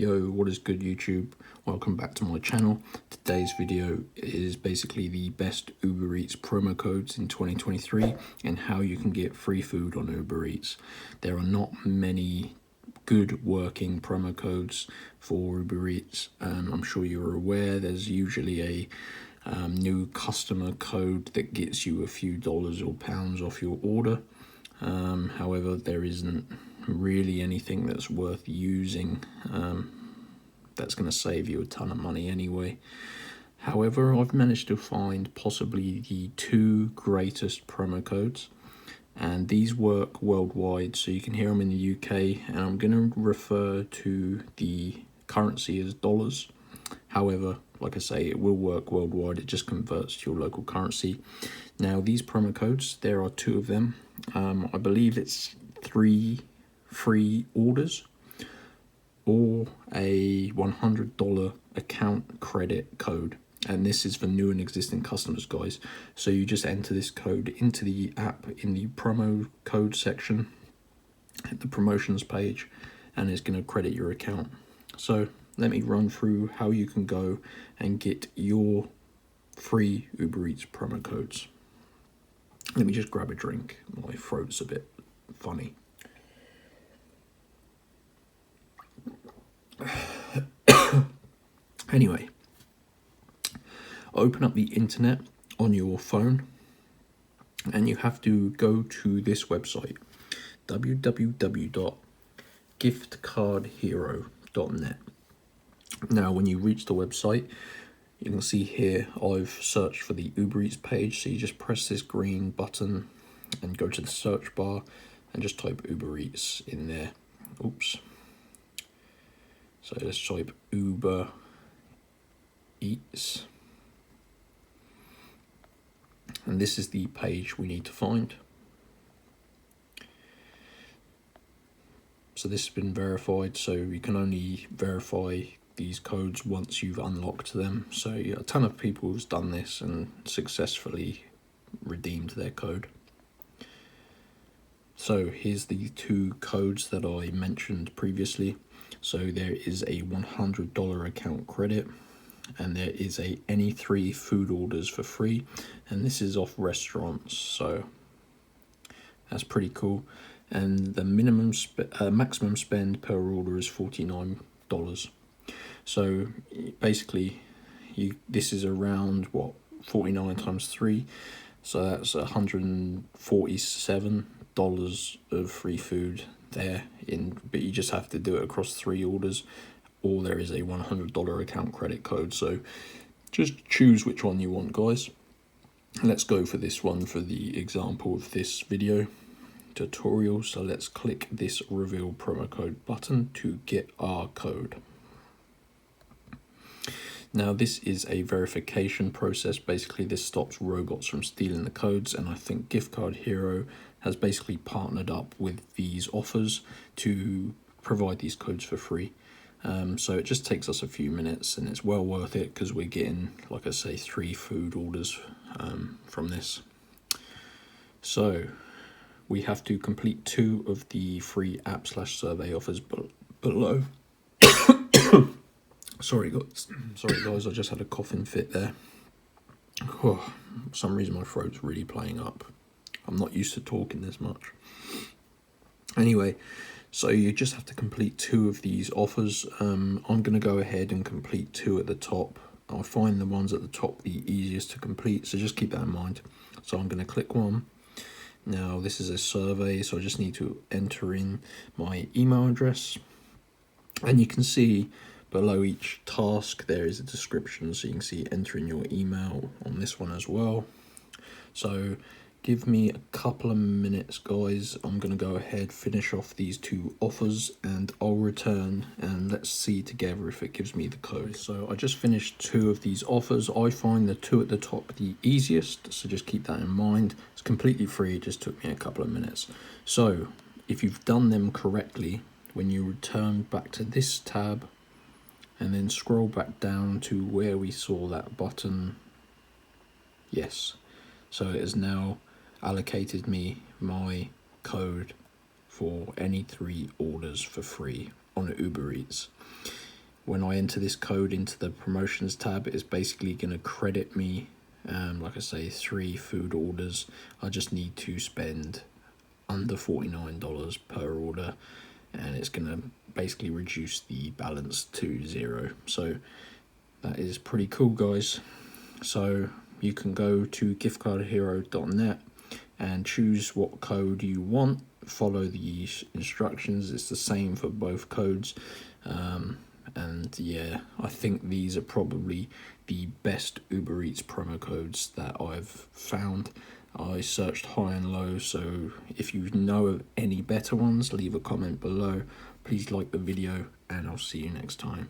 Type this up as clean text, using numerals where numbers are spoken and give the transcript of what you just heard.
Yo, what is good YouTube? Welcome back to my channel. Today's video is basically the best Uber Eats promo codes in 2023 and how you can get free food on Uber Eats. There are not many good working promo codes for Uber Eats. I'm sure you're aware there's usually a new customer code that gets you a few dollars or pounds off your order. However, there isn't really anything that's worth using that's going to save you a ton of money anyway. However, I've managed to find possibly the two greatest promo codes, and these work worldwide, so you can hear them in the UK, and I'm going to refer to the currency as dollars. However, like I say, it will work worldwide, it just converts to your local currency. Now, these promo codes, there are two of them. I believe it's 3 free orders or a $100 account credit code. And this is for new and existing customers, guys. So you just enter this code into the app in the promo code section, hit the promotions page, and it's going to credit your account. So let me run through how you can go and get your free Uber Eats promo codes. Let me just grab a drink. My throat's a bit funny. Anyway, open up the internet on your phone and you have to go to this website, www.giftcardhero.net. Now, when you reach the website, you can see here I've searched for the Uber Eats page, so you just press this green button and go to the search bar and just type Uber Eats in there. Oops. So let's type Uber Eats. And this is the page we need to find. So this has been verified, so you can only verify these codes once you've unlocked them. So yeah, a ton of people have done this and successfully redeemed their code. So here's the two codes that I mentioned previously. So there is a $100 account credit, and there is a any 3 food orders for free, and this is off restaurants, so that's pretty cool. And the maximum spend per order is $49. So basically, this is around 49 times 3, so that's $147 of free food there. But you just have to do it across 3 orders, or there is a $100 account credit code. So just choose which one you want, guys. Let's go for this one for the example of this video tutorial. So let's click this reveal promo code button to get our code. Now, this is a verification process. Basically, this stops robots from stealing the codes, and I think Gift Card Hero has basically partnered up with these offers to provide these codes for free. So it just takes us a few minutes, and it's well worth it because we're getting, like I say, 3 food orders from this. So we have to complete 2 of the free app/survey offers below. Sorry guys, I just had a coughing fit there. For some reason my throat's really playing up. I'm not used to talking this much. Anyway, so you just have to complete 2 of these offers. I'm going to go ahead and complete 2 at the top. I'll find the ones at the top the easiest to complete, so just keep that in mind. So I'm going to click one. Now this is a survey, so I just need to enter in my email address, and you can see below each task there is a description, so you can see enter in your email on this one as well. So give me a couple of minutes, guys. I'm going to go ahead, finish off these 2 offers, and I'll return and let's see together if it gives me the code. So I just finished 2 of these offers. I find the 2 at the top the easiest, so just keep that in mind. It's completely free, it just took me a couple of minutes. So if you've done them correctly, when you return back to this tab and then scroll back down to where we saw that button, yes, so it has now allocated me my code for any 3 orders for free on Uber Eats. when I enter this code into the promotions tab, it's basically going to credit me, like I say, 3 food orders. I just need to spend under $49 per order, and it's going to basically reduce the balance to 0. So that is pretty cool, guys. So you can go to giftcardhero.net and choose what code you want, follow the instructions. It's the same for both codes, and yeah, I think these are probably the best Uber Eats promo codes that I've found. I searched high and low, so if you know of any better ones, leave a comment below. Please like the video, and I'll see you next time.